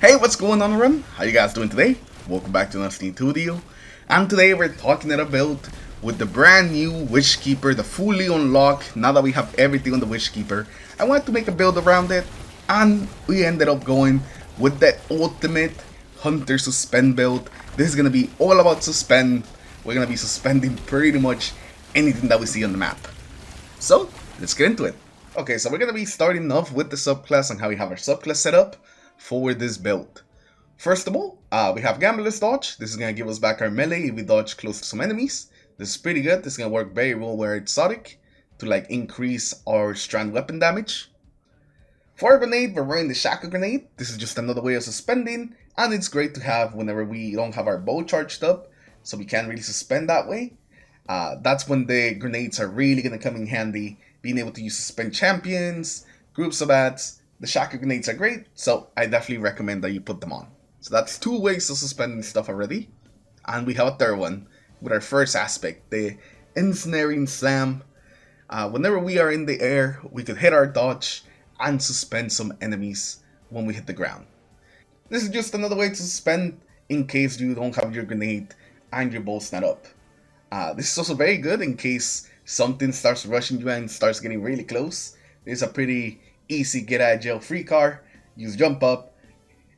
Hey, what's going on, everyone? How you guys doing today? Welcome back to another Steam 2 video. And today we're talking about a build with the brand new Witchkeeper, the fully unlocked. Now that we have everything on the Witchkeeper, I wanted to make a build around it, and we ended up going with the ultimate hunter-suspend build. This is gonna be all about suspend. We're gonna be suspending pretty much anything that we see on the map. So let's get into it. Okay, so we're gonna be starting off with the subclass and how we have our subclass set up for this build. First of all, we have Gambler's Dodge. This is going to give us back our melee if we dodge close to some enemies. This is pretty good. This is going to work very well where it's exotic to like increase our strand weapon damage. For our grenade, we're wearing the Shackle Grenade. This is just another way of suspending, and it's great to have whenever we don't have our bow charged up, so we can't really suspend that way. That's when the grenades are really going to come in handy, being able to use suspend champions, groups of ads. The Shackle Grenades are great, so I definitely recommend that you put them on. So that's two ways of suspending stuff already. And we have a third one with our first aspect, the Ensnaring Slam. Whenever we are in the air, we could hit our dodge and suspend some enemies when we hit the ground. This is just another way to suspend in case you don't have your grenade and your bow's not up. This is also very good in case something starts rushing you and starts getting really close. There's a pretty easy get out of jail free card. Use jump up,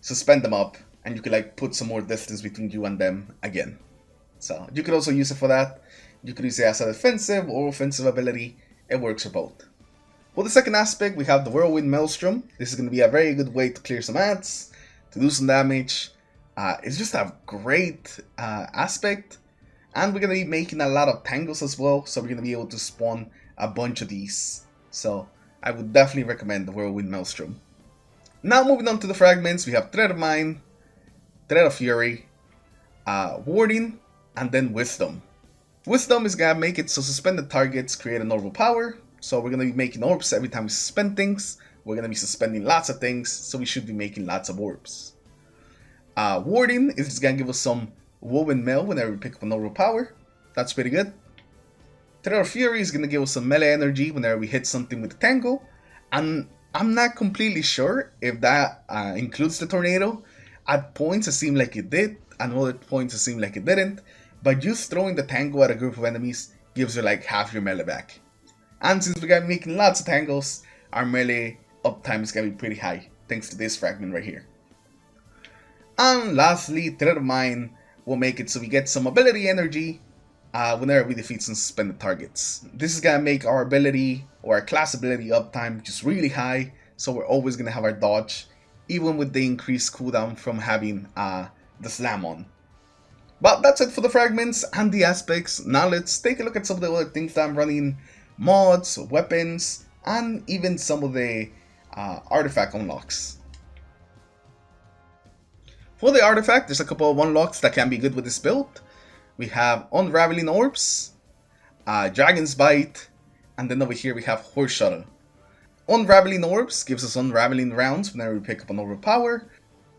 suspend them up, and you can like put some more distance between you and them again. So you could also use it for that. You could use it as a defensive or offensive ability. It works for both. For the second aspect, we have the Whirlwind Maelstrom. This is going to be a very good way to clear some ads, to do some damage. It's just a great aspect, and we're going to be making a lot of tangles as well, so we're going to be able to spawn a bunch of these. So I would definitely recommend the Whirlwind Maelstrom. Now moving on to the fragments, we have Thread of Mind, Thread of Fury, Warding, and then Wisdom. Wisdom is gonna make it so suspended targets create an orb of power. So we're gonna be making orbs every time we suspend things. We're gonna be suspending lots of things, so we should be making lots of orbs. Warding is just gonna give us some woven mail whenever we pick up an orb of power. That's pretty good. Thread of Fury is going to give us some melee energy whenever we hit something with a tangle, and I'm not completely sure if that includes the tornado. At points it seemed like it did, and other points it seemed like it didn't, but just throwing the tangle at a group of enemies gives you like half your melee back. And since we're going to be making lots of tangles, our melee uptime is going to be pretty high, thanks to this fragment right here. And lastly, Thread of Mind will make it so we get some ability energy whenever we defeat some suspended targets. This is going to make our ability or our class ability uptime just really high, so we're always going to have our dodge, even with the increased cooldown from having the slam on. But that's it for the fragments and the aspects. Now let's take a look at some of the other things that I'm running, mods, weapons, and even some of the artifact unlocks. For the artifact, there's a couple of unlocks that can be good with this build. We have Unraveling Orbs, Dragon's Bite, and then over here we have Horse Shuttle. Unraveling Orbs gives us unraveling rounds whenever we pick up an orb of power.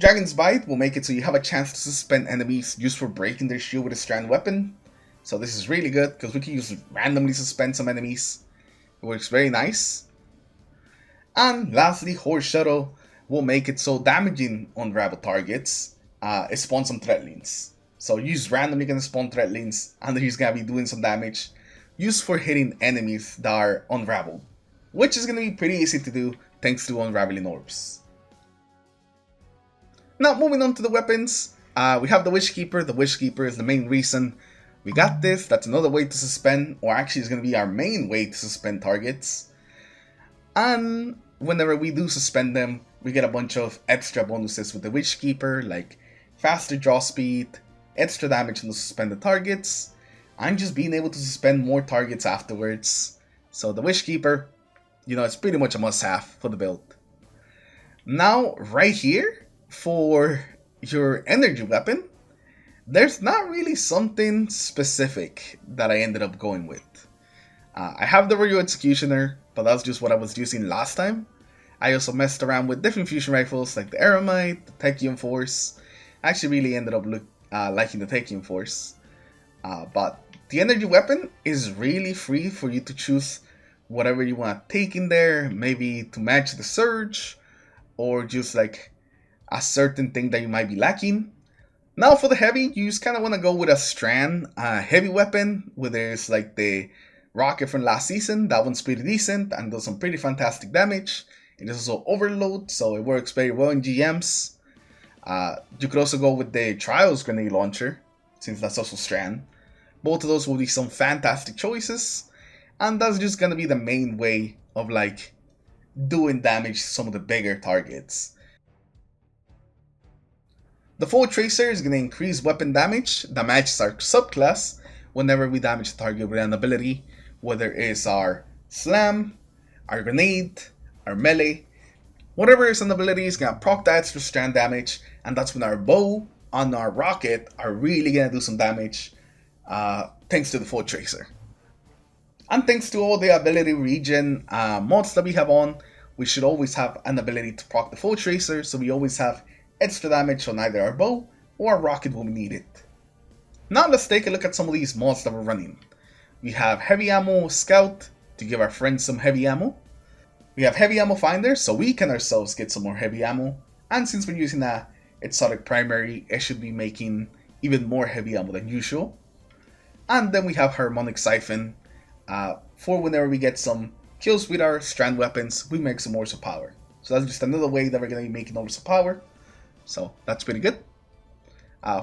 Dragon's Bite will make it so you have a chance to suspend enemies just for breaking their shield with a strand weapon. So this is really good because we can use randomly suspend some enemies. It works very nice. And lastly, Horse Shuttle will make it so damaging unravel targets spawn some threatlings. So you're just randomly gonna spawn threatlings, and he's gonna be doing some damage, used for hitting enemies that are unraveled, which is gonna be pretty easy to do thanks to Unraveling Orbs. Now moving on to the weapons, we have the Witchkeeper. The Witchkeeper is the main reason we got this. That's another way to suspend, or actually it's gonna be our main way to suspend targets. And whenever we do suspend them, we get a bunch of extra bonuses with the Witchkeeper, like faster draw speed, extra damage on the suspended targets, and just being able to suspend more targets afterwards. So the Witchkeeper, you know, it's pretty much a must-have for the build. Now, right here, for your energy weapon, there's not really something specific that I ended up going with. I have the Royal Executioner, but that's just what I was using last time. I also messed around with different fusion rifles like the Aramite, the Techium Force. I actually really ended up liking the Techium Force. But the energy weapon is really free for you to choose whatever you want to take in there, maybe to match the surge, or just like a certain thing that you might be lacking. Now for the heavy, you just kind of want to go with a strand heavy weapon, whether it's like the rocket from last season. That one's pretty decent and does some pretty fantastic damage. It is also overload, so it works very well in GMs. You could also go with the Trials grenade launcher, since that's also strand. Both of those will be some fantastic choices, and that's just gonna be the main way of like doing damage to some of the bigger targets. The Full Tracer is gonna increase weapon damage that matches our subclass whenever we damage the target with an ability, whether it's our slam, our grenade, our melee. Whatever is an ability is gonna proc that extra strand damage, and that's when our bow and our rocket are really gonna do some damage, thanks to the Full Tracer. And thanks to all the ability regen mods that we have on, we should always have an ability to proc the Full Tracer, so we always have extra damage on either our bow or our rocket when we need it. Now let's take a look at some of these mods that we're running. We have Heavy Ammo Scout to give our friends some heavy ammo. We have Heavy Ammo Finder, so we can ourselves get some more heavy ammo. And since we're using a exotic primary, it should be making even more heavy ammo than usual. And then we have Harmonic Siphon, for whenever we get some kills with our strand weapons, we make some Ores of Power. So that's just another way that we're going to be making Ores of Power. So that's pretty good.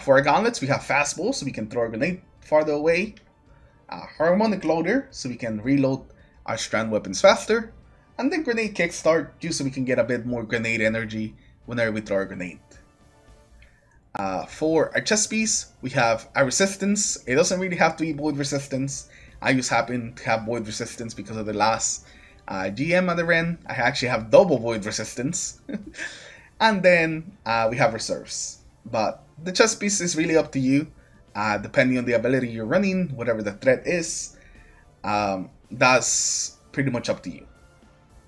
For our gauntlets, we have Fastball, so we can throw a grenade farther away. Harmonic Loader, so we can reload our strand weapons faster. And then Grenade Kickstart, just so we can get a bit more grenade energy whenever we throw a grenade. For our chest piece, we have a resistance. It doesn't really have to be void resistance. I just happen to have void resistance because of the last GM at the Ren. I actually have double void resistance. And then we have reserves. But the chest piece is really up to you. Depending on the ability you're running, whatever the threat is, that's pretty much up to you.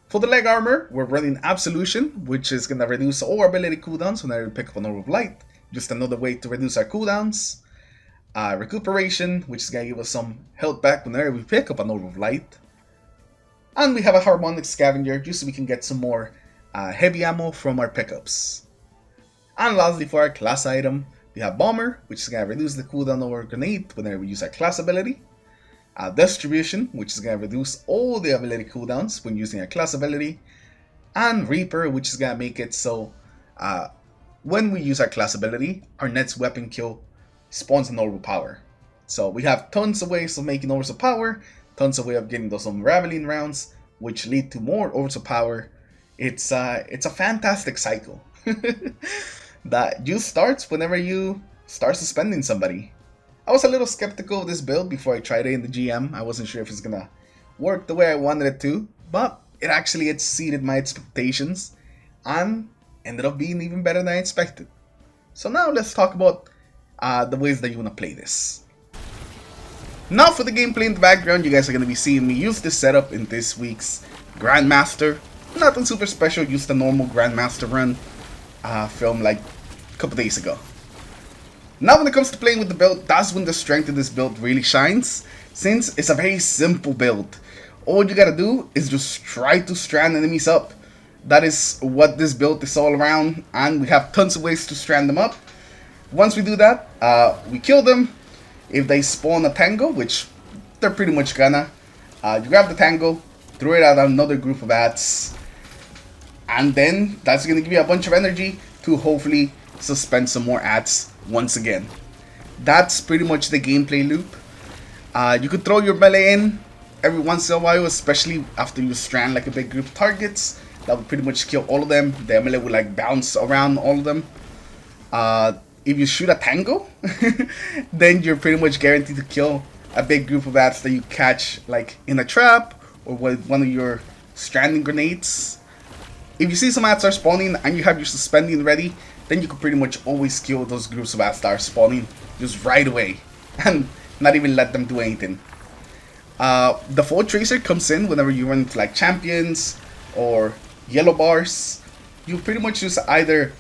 For the leg armor, we're running Absolution, which is going to reduce all our ability cooldowns whenever we pick up an Orb of Light. Just another way to reduce our cooldowns. Recuperation, which is going to give us some health back whenever we pick up an Orb of Light. And we have a Harmonic Scavenger, just so we can get some more heavy ammo from our pickups. And lastly, for our class item, we have Bomber, which is going to reduce the cooldown of our grenade whenever we use our class ability. Distribution, which is going to reduce all the ability cooldowns when using our class ability. And Reaper, which is going to make it so when we use our class ability, our next weapon kill spawns an Orb of Power. So we have tons of ways of making Orbs of Power, tons of ways of getting those unraveling rounds, which lead to more Orbs of Power. It's a fantastic cycle that just starts whenever you start suspending somebody. I was a little skeptical of this build before I tried it in the GM. I wasn't sure if it's gonna work the way I wanted it to, but it actually exceeded my expectations and ended up being even better than I expected. So now let's talk about the ways that you want to play this. Now for the gameplay in the background, you guys are going to be seeing me use this setup in this week's Grandmaster. Nothing super special, just a normal Grandmaster run filmed like a couple days ago. Now when it comes to playing with the build, that's when the strength of this build really shines, since it's a very simple build. All you gotta do is just try to strand enemies up. That is what this build is all around, and we have tons of ways to strand them up. Once we do that, we kill them. If they spawn a tango, which they're pretty much gonna, you grab the tango, throw it at another group of ats, and then that's gonna give you a bunch of energy to hopefully suspend some more ats once again. That's pretty much the gameplay loop. You could throw your melee in every once in a while, especially after you strand like a big group of targets. That would pretty much kill all of them. The melee would like bounce around all of them. If you shoot a tango, then you're pretty much guaranteed to kill a big group of ats that you catch like in a trap or with one of your stranding grenades. If you see some ats are spawning and you have your suspending ready, then you can pretty much always kill those groups of ats that are spawning just right away and not even let them do anything. The Full Tracer comes in whenever you run into like champions or yellow bars. You pretty much just either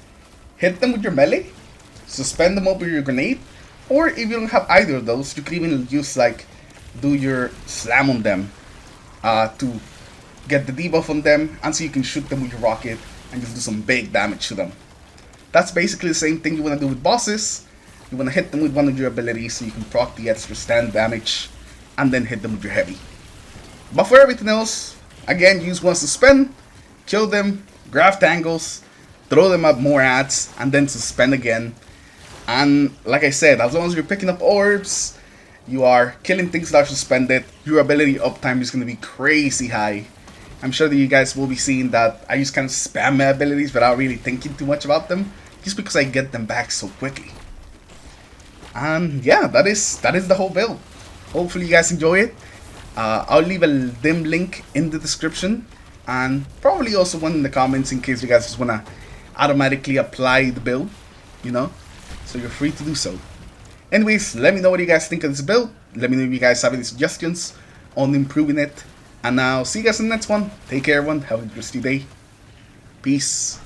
hit them with your melee, suspend them up with your grenade, or if you don't have either of those, you can even use like do your slam on them to get the debuff on them, and so you can shoot them with your rocket and just do some big damage to them. That's basically the same thing you want to do with bosses. You want to hit them with one of your abilities so you can proc the extra stand damage and then hit them with your heavy. But for everything else, again, use one suspend, kill them, grab tangles, throw them at more ads, and then suspend again. And like I said, as long as you're picking up orbs, you are killing things that are suspended, your ability uptime is going to be crazy high. I'm sure that you guys will be seeing that I just kind of spam my abilities without really thinking too much about them, just because I get them back so quickly. And yeah, that is the whole build. Hopefully you guys enjoy it. I'll leave a dim link in the description, and probably also one in the comments in case you guys just want to automatically apply the build, you know, so you're free to do so. Anyways, let me know what you guys think of this build. Let me know if you guys have any suggestions on improving it. And I'll see you guys in the next one. Take care, everyone. Have a good day. Peace.